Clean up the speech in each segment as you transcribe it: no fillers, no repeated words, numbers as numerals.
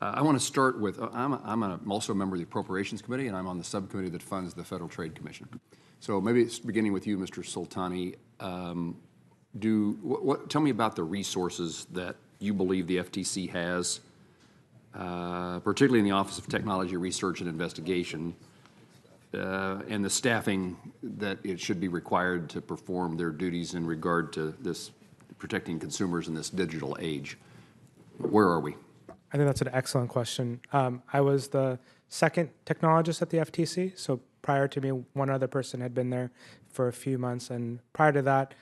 I want to start with, I'm also a member of the Appropriations Committee, and I'm on the subcommittee that funds the Federal Trade Commission. So maybe it's beginning with you, Mr. Soltani. Tell me about the resources that you believe the FTC has, particularly in the Office of Technology Research and Investigation, and the staffing that it should be required to perform their duties in regard to this protecting consumers in this digital age. Where are we? I think that's an excellent question. I was the second technologist at the FTC, so prior to me, one other person had been there for a few months, and prior to that,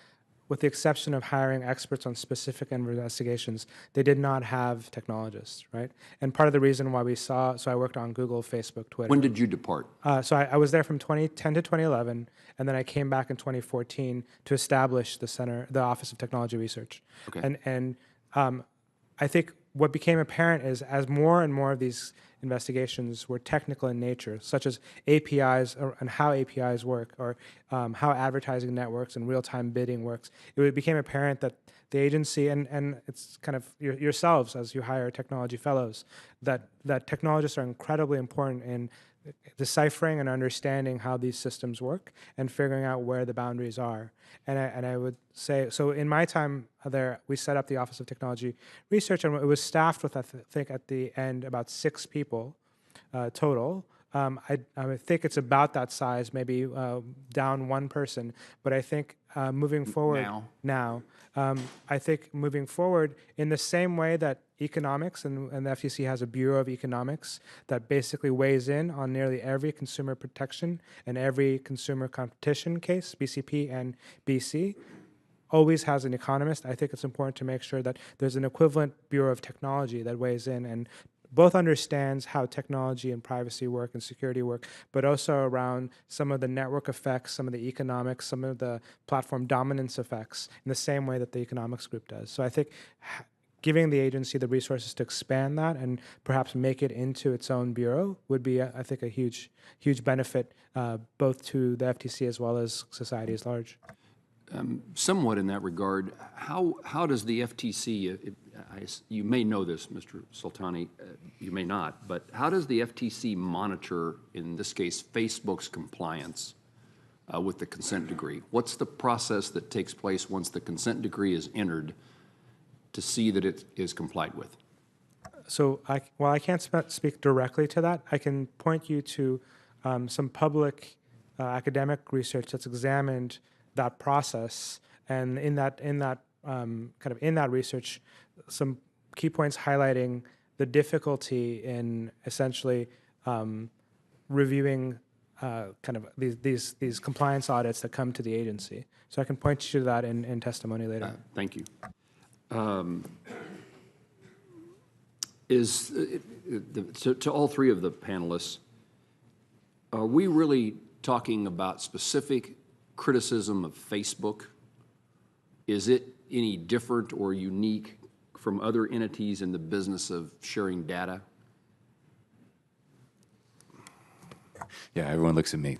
with the exception of hiring experts on specific investigations, they did not have technologists, right? And part of the reason why so I worked on Google, Facebook, Twitter. When did you depart? So I was there from 2010 to 2011, and then I came back in 2014 to establish the Office of Technology Research. Okay. And I think what became apparent is as more and more of these investigations were technical in nature, such as APIs and how APIs work, or how advertising networks and real-time bidding works, it became apparent that the agency, and it's kind of yourselves as you hire technology fellows, that technologists are incredibly important in deciphering and understanding how these systems work and figuring out where the boundaries are. And I would say, so in my time there, we set up the Office of Technology Research, and it was staffed with, I think at the end, about 6 people total. I think it's about that size, maybe down 1 person. But I think moving forward now, I think moving forward in the same way that economics and the FTC has a Bureau of Economics that basically weighs in on nearly every consumer protection and every consumer competition case, BCP and BC, always has an economist. I think it's important to make sure that there's an equivalent Bureau of Technology that weighs in and both understands how technology and privacy work and security work, but also around some of the network effects, some of the economics, some of the platform dominance effects in the same way that the economics group does. So I think giving the agency the resources to expand that and perhaps make it into its own bureau would be, I think, a huge benefit both to the FTC as well as society at large. Somewhat in that regard, how does the FTC, you may know this, Mr. Soltani, you may not, but how does the FTC monitor, in this case, Facebook's compliance with the consent decree? What's the process that takes place once the consent decree is entered to see that it is complied with? So while I can't speak directly to that, I can point you to some public academic research that's examined that process, and in that research, some key points highlighting the difficulty in essentially reviewing these compliance audits that come to the agency. So I can point you to that in testimony later. Thank you. To all 3 of the panelists, are we really talking about specific criticism of Facebook? Is it any different or unique from other entities in the business of sharing data? Yeah, everyone looks at me.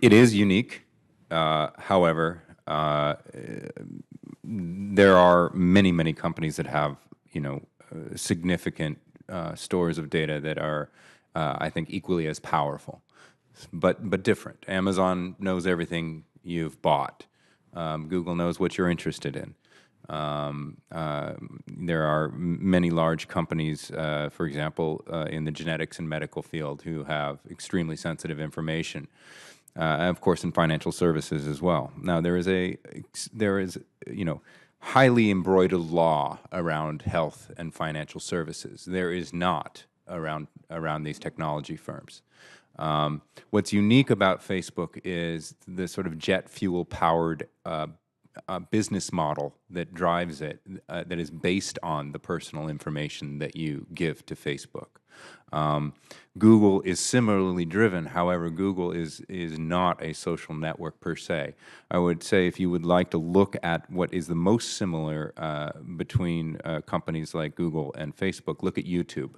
It is unique. However, there are many companies that have, significant stores of data that are, I think, equally as powerful, but different. Amazon knows everything you've bought. Google knows what you're interested in. There are many large companies, for example, in the genetics and medical field, who have extremely sensitive information. And of course, in financial services as well. Now, there is highly embroidered law around health and financial services. There is not around these technology firms. What's unique about Facebook is the sort of jet fuel powered business model that drives it, that is based on the personal information that you give to Facebook. Google is similarly driven. However, Google is not a social network per se. I would say if you would like to look at what is the most similar between companies like Google and Facebook, look at YouTube.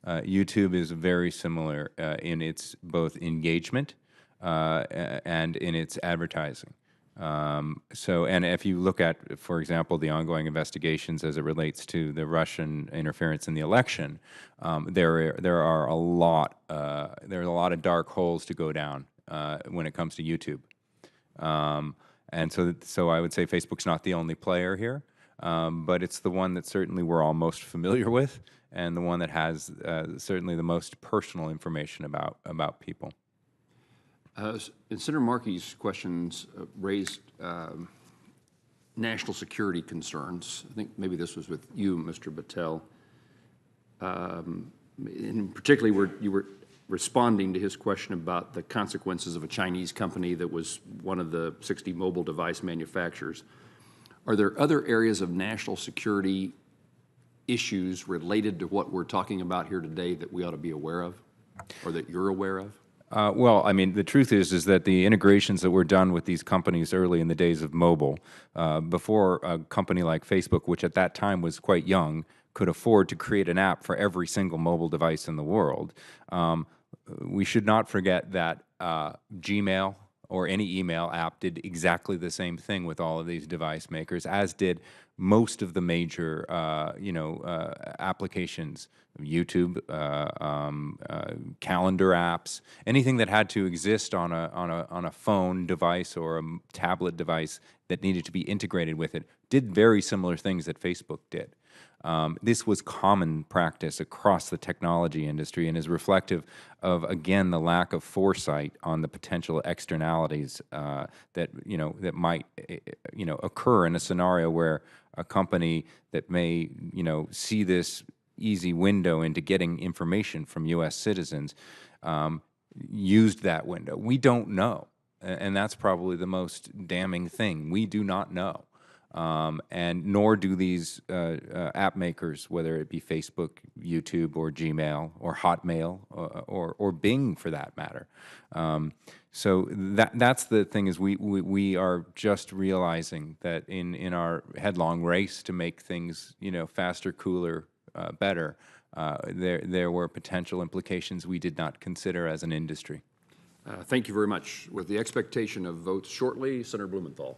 YouTube is very similar in its both engagement and in its advertising. And if you look at, for example, the ongoing investigations as it relates to the Russian interference in the election, there are a lot of dark holes to go down when it comes to YouTube. And so I would say Facebook's not the only player here, but it's the one that certainly we're all most familiar with, and the one that has certainly the most personal information about people. And Senator Markey's questions raised national security concerns. I think maybe this was with you, Mr. Battelle. And particularly, you were responding to his question about the consequences of a Chinese company that was one of the 60 mobile device manufacturers. Are there other areas of national security issues related to what we're talking about here today that we ought to be aware of, or that you're aware of? Well, I mean, the truth is that the integrations that were done with these companies early in the days of mobile, before a company like Facebook, which at that time was quite young, could afford to create an app for every single mobile device in the world, we should not forget that Gmail or any email app did exactly the same thing with all of these device makers, as did most of the major, applications, YouTube, calendar apps, anything that had to exist on a phone device or a tablet device that needed to be integrated with it, did very similar things that Facebook did. This was common practice across the technology industry and is reflective of, again, the lack of foresight on the potential externalities that might occur in a scenario where a company that may see this easy window into getting information from U.S. citizens used that window. We don't know, and that's probably the most damning thing. We do not know. And nor do these app makers, whether it be Facebook, YouTube, or Gmail, or Hotmail, or Bing for that matter. So that's the thing, is we are just realizing that in our headlong race to make things faster, cooler, better, there were potential implications we did not consider as an industry. Thank you very much. With the expectation of votes shortly, Senator Blumenthal.